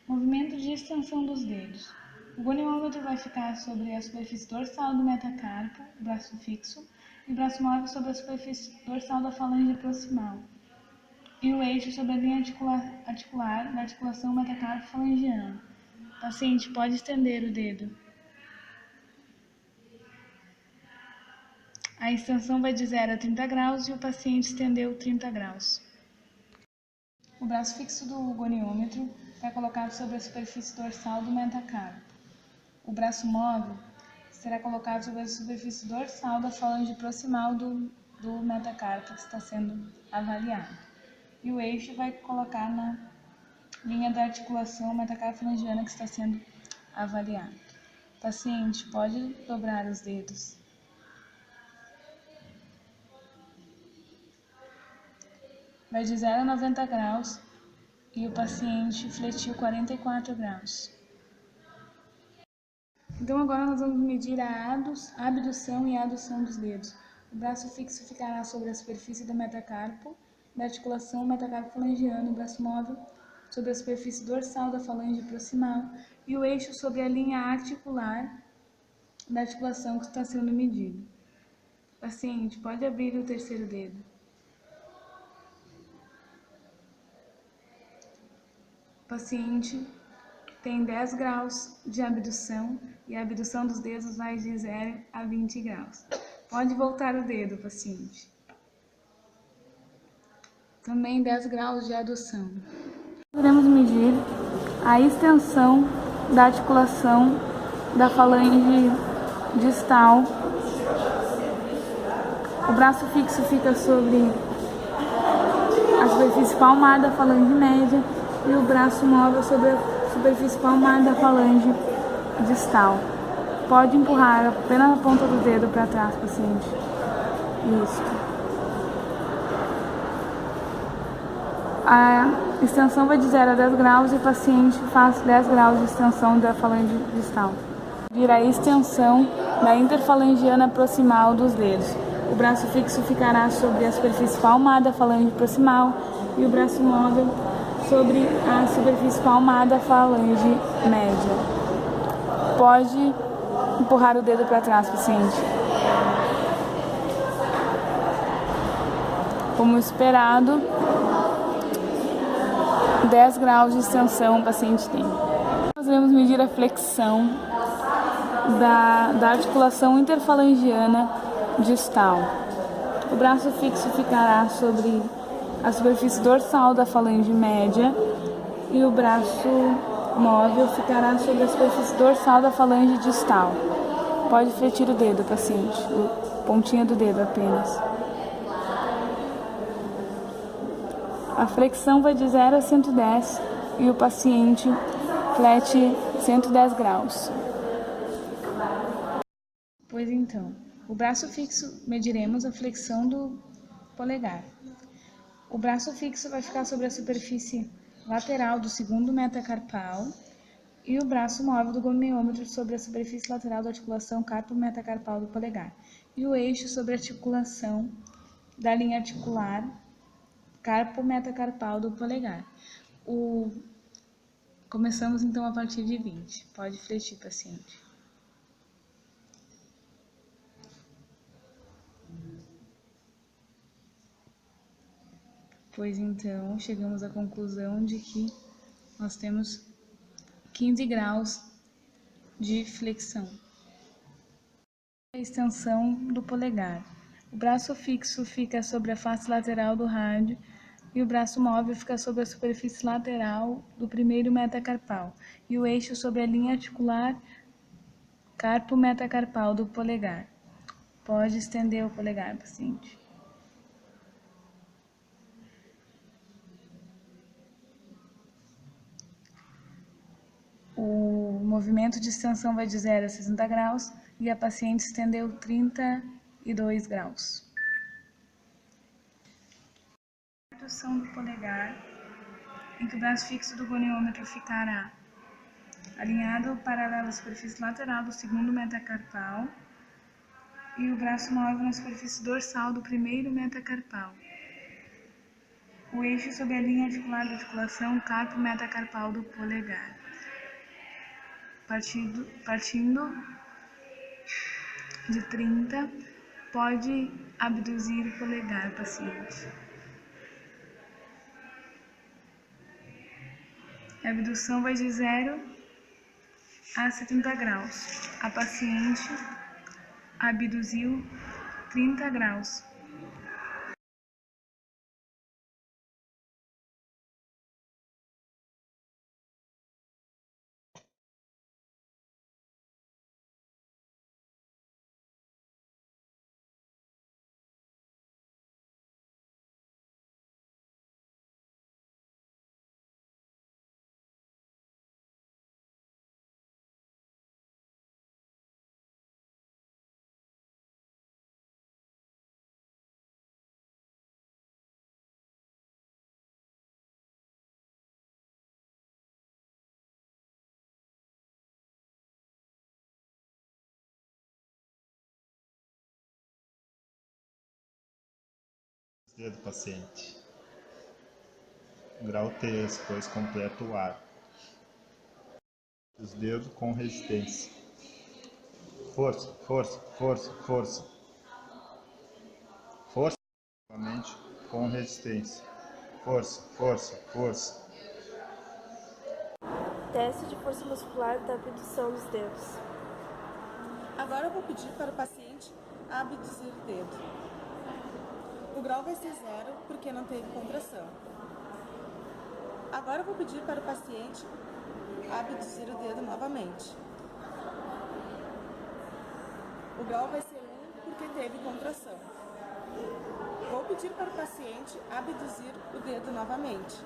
Movimento de extensão dos dedos. O goniômetro vai ficar sobre a superfície dorsal do metacarpo, braço fixo, e o braço móvel sobre a superfície dorsal da falange proximal, e o eixo sobre a linha articular da articulação metacarpo-falangiana. O paciente pode estender o dedo. A extensão vai de 0 a 30 graus e o paciente estendeu 30 graus. O braço fixo do goniômetro está colocado sobre a superfície dorsal do metacarpo. O braço móvel será colocado sobre a superfície dorsal da falange proximal do metacarpo que está sendo avaliado. E o eixo vai colocar na linha da articulação metacarpo-falangiana que está sendo avaliado. O paciente pode dobrar os dedos. Vai de 0 a 90 graus e o paciente fletiu 44 graus. Então agora nós vamos medir a abdução e a adução dos dedos. O braço fixo ficará sobre a superfície do metacarpo, da articulação metacarpo-falangiana, o braço móvel sobre a superfície dorsal da falange proximal e o eixo sobre a linha articular da articulação que está sendo medido. O paciente pode abrir o terceiro dedo. O paciente tem 10 graus de abdução e a abdução dos dedos vai de 0 a 20 graus. Pode voltar o dedo, paciente. Também 10 graus de adução. Iremos medir a extensão da articulação da falange distal. O braço fixo fica sobre a superfície palmar da falange média e o braço móvel sobre a superfície palmar da falange distal. Pode empurrar apenas a ponta do dedo para trás, paciente. Isso. A extensão vai de 0 a 10 graus e o paciente faz 10 graus de extensão da falange distal. Medir a extensão da interfalangiana proximal dos dedos. O braço fixo ficará sobre a superfície palmar da falange proximal e o braço móvel sobre a superfície palmar da falange média. Pode empurrar o dedo para trás, paciente. Como esperado, 10 graus de extensão o paciente tem. Nós vamos medir a flexão da articulação interfalangiana distal. O braço fixo ficará sobre a superfície dorsal da falange média e o braço móvel ficará sobre a superfície dorsal da falange distal. Pode fletir o dedo, paciente, a pontinha do dedo apenas. A flexão vai de 0 a 110 e o paciente flete 110 graus. Pois então, o braço fixo mediremos a flexão do polegar. O braço fixo vai ficar sobre a superfície lateral do segundo metacarpal e o braço móvel do goniômetro sobre a superfície lateral da articulação carpo-metacarpal do polegar e o eixo sobre a articulação da linha articular carpo-metacarpal do polegar. Começamos então a partir de 20. Pode fletir, paciente. Pois então, chegamos à conclusão de que nós temos 15 graus de flexão. A extensão do polegar. O braço fixo fica sobre a face lateral do rádio e o braço móvel fica sobre a superfície lateral do primeiro metacarpal e o eixo sobre a linha articular carpo-metacarpal do polegar. Pode estender o polegar, paciente. O movimento de extensão vai de 0 a 60 graus e a paciente estendeu 32 graus. A abdução do polegar, em que o braço fixo do goniômetro ficará alinhado paralelo à superfície lateral do segundo metacarpal e o braço móvel na superfície dorsal do primeiro metacarpal. o eixo sobre a linha articular da articulação carpo metacarpal do polegar. Partindo de 30, pode abduzir o polegar paciente. A abdução vai de 0 a 70 graus. A paciente abduziu 30 graus. Dedo paciente. Grau 3, pois completa o arco. Os dedos com resistência. Força, força, força, força. Força novamente com resistência. Força, força, força. Teste de força muscular da abdução dos dedos. Agora eu vou pedir para o paciente abduzir o dedo. O grau vai ser 0 porque não teve contração. Agora eu vou pedir para o paciente abduzir o dedo novamente. O grau vai ser 1 porque teve contração. Vou pedir para o paciente abduzir o dedo novamente.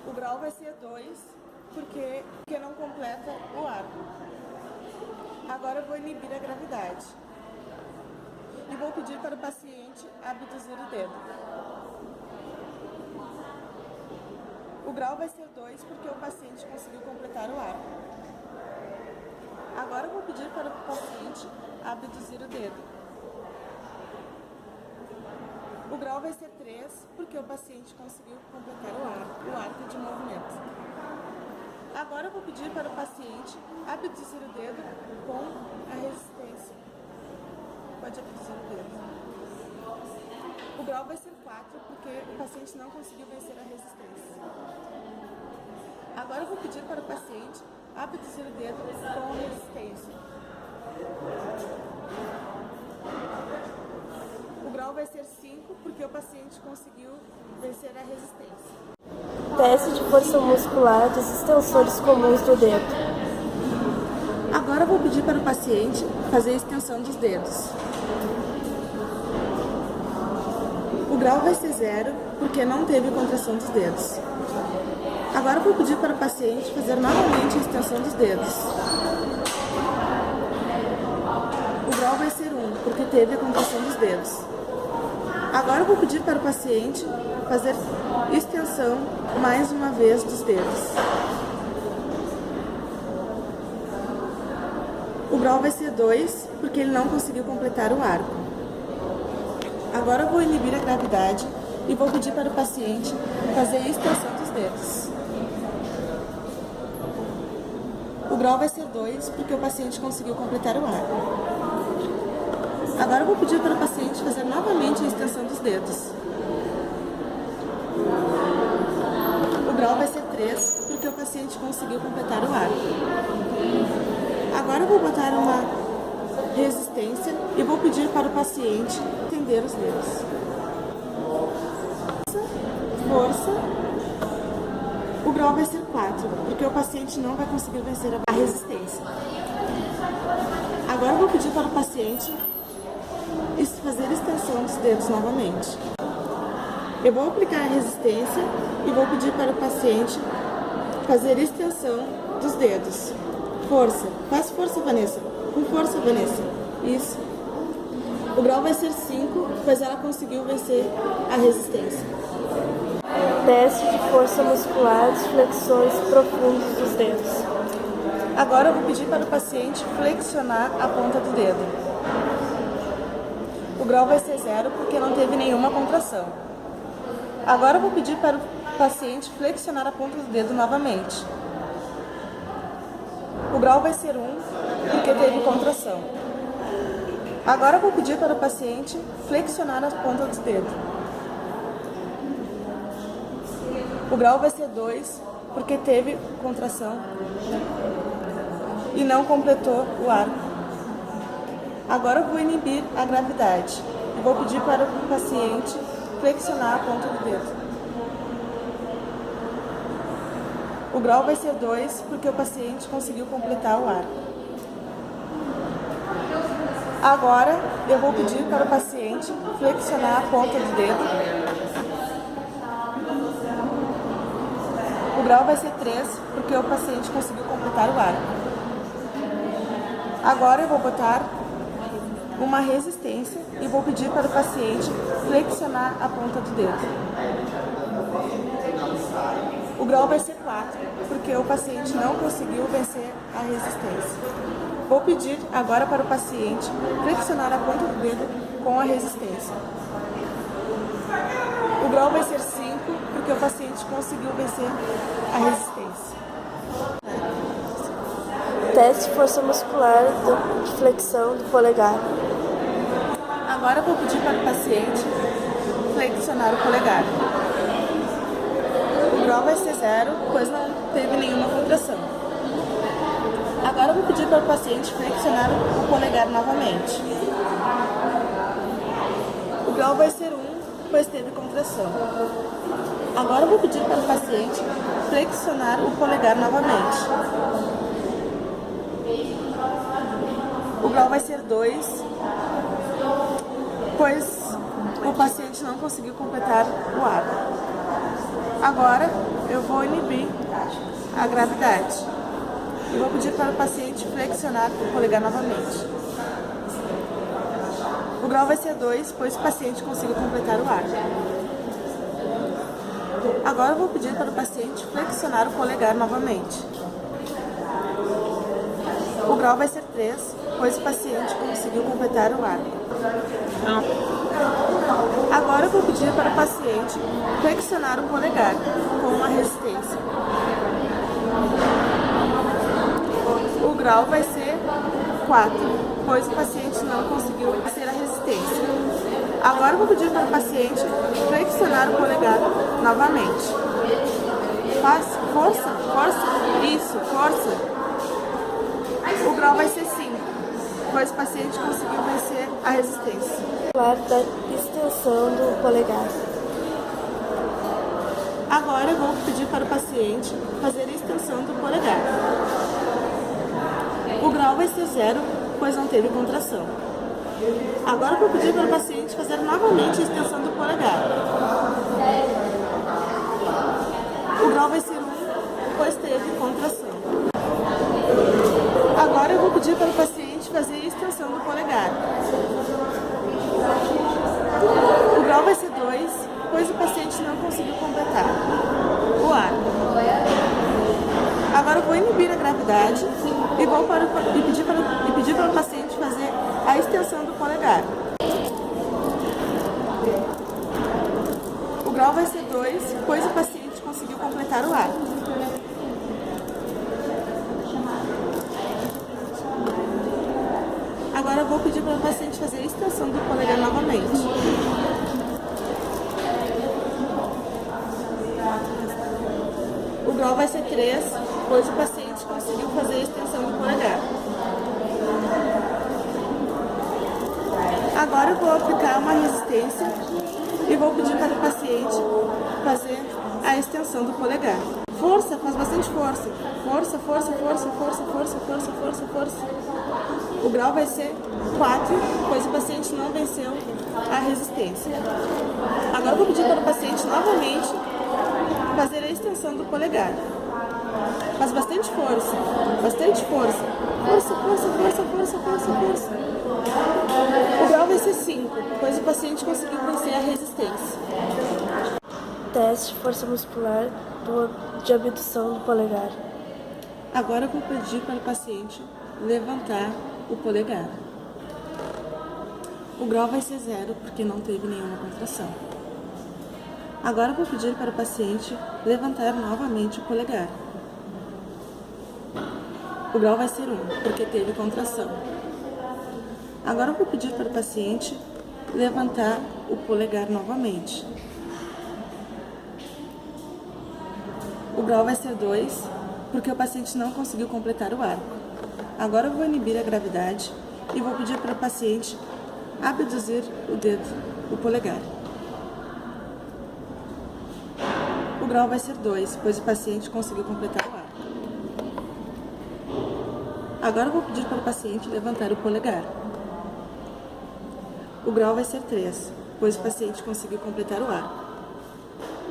O grau vai ser 2 porque não completa o arco. Agora eu vou inibir a gravidade. E vou pedir para o paciente abduzir o dedo. O grau vai ser 2 porque o paciente conseguiu completar o arco. Agora eu vou pedir para o paciente abduzir o dedo. O grau vai ser 3 porque o paciente conseguiu completar o arco de movimento. Agora eu vou pedir para o paciente abduzir o dedo com a resistência. Pode abduzir o dedo. O grau vai ser 4 porque o paciente não conseguiu vencer a resistência. Agora eu vou pedir para o paciente abduzir o dedo com resistência. O grau vai ser 5 porque o paciente conseguiu vencer a resistência. Teste de força muscular dos extensores comuns do dedo. Agora eu vou pedir para o paciente fazer a extensão dos dedos. O grau vai ser 0 porque não teve contração dos dedos. Agora eu vou pedir para o paciente fazer novamente a extensão dos dedos. O grau vai ser 1 porque teve a contração dos dedos. Agora eu vou pedir para o paciente fazer extensão mais uma vez dos dedos. O grau vai ser 2 porque ele não conseguiu completar o arco. Agora eu vou inibir a gravidade e vou pedir para o paciente fazer a extensão dos dedos. O grau vai ser 2 porque o paciente conseguiu completar o arco. Agora eu vou pedir para o paciente fazer novamente a extensão dos dedos. O grau vai ser 3 porque o paciente conseguiu completar o arco. Agora eu vou botar uma resistência e vou pedir para o paciente estender os dedos. Força. O grau vai ser 4 porque o paciente não vai conseguir vencer a resistência. Agora eu vou pedir para o paciente fazer a extensão dos dedos novamente. Eu vou aplicar a resistência e vou pedir para o paciente fazer a extensão dos dedos. Força. Faz força, Vanessa. Com força, Vanessa. Isso. O grau vai ser 5, pois ela conseguiu vencer a resistência. Teste de força muscular dos flexões profundos dos dedos. Agora eu vou pedir para o paciente flexionar a ponta do dedo. O grau vai ser 0 porque não teve nenhuma contração. Agora eu vou pedir para o paciente flexionar a ponta do dedo novamente. O grau vai ser 1 porque teve contração. Agora eu vou pedir para o paciente flexionar a ponta do dedo. O grau vai ser 2 porque teve contração e não completou o arco. Agora eu vou inibir a gravidade e vou pedir para o paciente flexionar a ponta do dedo. O grau vai ser 2 porque o paciente conseguiu completar o arco. Agora eu vou pedir para o paciente flexionar a ponta do dedo. O grau vai ser 3 porque o paciente conseguiu completar o arco. Agora eu vou botar uma resistência e vou pedir para o paciente flexionar a ponta do dedo. O grau vai ser 4, porque o paciente não conseguiu vencer a resistência. Vou pedir agora para o paciente flexionar a ponta do dedo com a resistência. O grau vai ser 5, porque o paciente conseguiu vencer a resistência. Teste força muscular de flexão do polegar. Agora eu vou pedir para o paciente flexionar o polegar. O grau vai ser 0, pois não teve nenhuma contração. Agora eu vou pedir para o paciente flexionar o polegar novamente. O grau vai ser 1, pois teve contração. Agora eu vou pedir para o paciente flexionar o polegar novamente. O grau vai ser 2, pois o paciente não conseguiu completar o arco. Agora eu vou inibir a gravidade e vou pedir para o paciente flexionar o polegar novamente. O grau vai ser 2, pois o paciente conseguiu completar o arco. Agora eu vou pedir para o paciente flexionar o polegar novamente. O grau vai ser 3, pois o paciente conseguiu completar o arco. Agora eu vou pedir para o paciente flexionar o polegar com uma resistência. O grau vai ser 4, pois o paciente não conseguiu vencer a resistência. Agora eu vou pedir para o paciente flexionar o polegar novamente. Faz força, força, isso, força. O grau vai ser 5, pois o paciente conseguiu vencer a resistência. Da extensão do polegar. Agora eu vou pedir para o paciente fazer a extensão do polegar. O grau vai ser 0, pois não teve contração. Agora eu vou pedir para o paciente fazer novamente a extensão do polegar. O grau vai ser 1, pois teve contração. Agora eu vou pedir para o paciente fazer a extensão do polegar. O grau vai ser 2, pois o paciente não conseguiu completar o arco. Agora eu vou inibir a gravidade e vou pedir para o paciente fazer a extensão do polegar. O grau vai ser 2, pois o paciente conseguiu completar o arco. Agora eu vou pedir para o paciente fazer a extensão do polegar novamente. O grau vai ser 3, pois o paciente conseguiu fazer a extensão do polegar. Agora eu vou aplicar uma resistência e vou pedir para o paciente fazer a extensão do polegar. Força, faz bastante força. Força, força, força, força, força, força, força, força. O grau vai ser 4, pois o paciente não venceu a resistência. Agora eu vou pedir para o paciente novamente fazer a extensão do polegar. Faz bastante força, bastante força. Força, força, força, força, força, força. O grau vai ser 5, pois o paciente conseguiu vencer a resistência. Teste força muscular de abdução do polegar. Agora eu vou pedir para o paciente levantar o polegar. O grau vai ser 0 porque não teve nenhuma contração. Agora vou pedir para o paciente levantar novamente o polegar. O grau vai ser 1 porque teve contração. Agora vou pedir para o paciente levantar o polegar novamente. O grau vai ser 2 porque o paciente não conseguiu completar o arco. Agora eu vou inibir a gravidade e vou pedir para o paciente abduzir o dedo, o polegar. O grau vai ser 2, pois o paciente conseguiu completar o arco. Agora eu vou pedir para o paciente levantar o polegar. O grau vai ser 3, pois o paciente conseguiu completar o arco.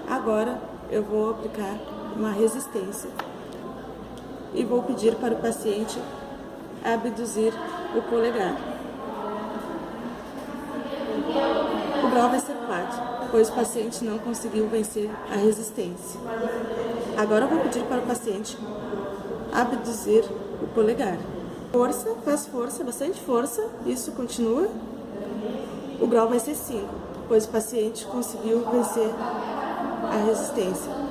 Agora eu vou aplicar uma resistência e vou pedir para o paciente abduzir o polegar. O grau vai ser 4, pois o paciente não conseguiu vencer a resistência. Agora eu vou pedir para o paciente abduzir o polegar. Força, faz força, bastante força, isso continua. O grau vai ser 5, pois o paciente conseguiu vencer a resistência.